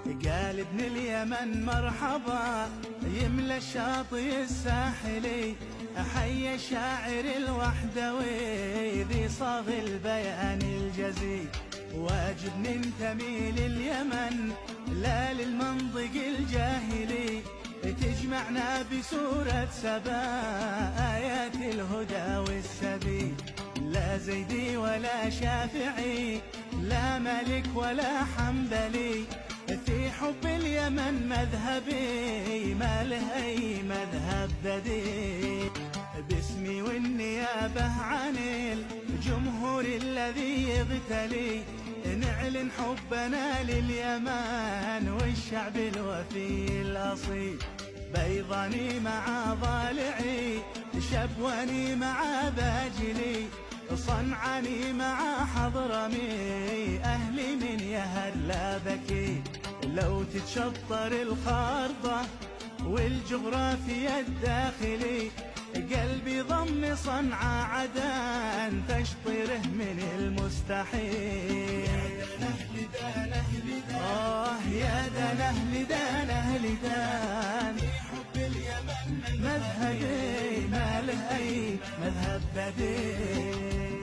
قال ابن اليمن مرحبا يملى الشاطئ الساحلي، حي الشاعر الوحدوي ذي صاغ البيان الجزي. واجب ننتمي لليمن لا للمنطق الجاهلي، تجمعنا بسورة سبا آيات الهدى والسبي. لا زيدي ولا شافعي، لا مالك ولا حنبلي، في حب اليمن مذهبي ما له أي مذهب بديل. باسمي والنيابة عن الجمهور الذي يغتلي، نعلن حبنا لليمن والشعب الوفي الأصيل. بيضاني مع ضالعي، شبواني مع باجلي، صنعاني مع حضرمي، أهلي من يهر لا بكي. لو تتشطر الخارطة والجغرافيا الداخلي، قلبي ضم صنعاء عدن تشطره من المستحيل. يا دنه لدانه لدان، في حب اليمن مذهبي ما له أي مذهب بديل.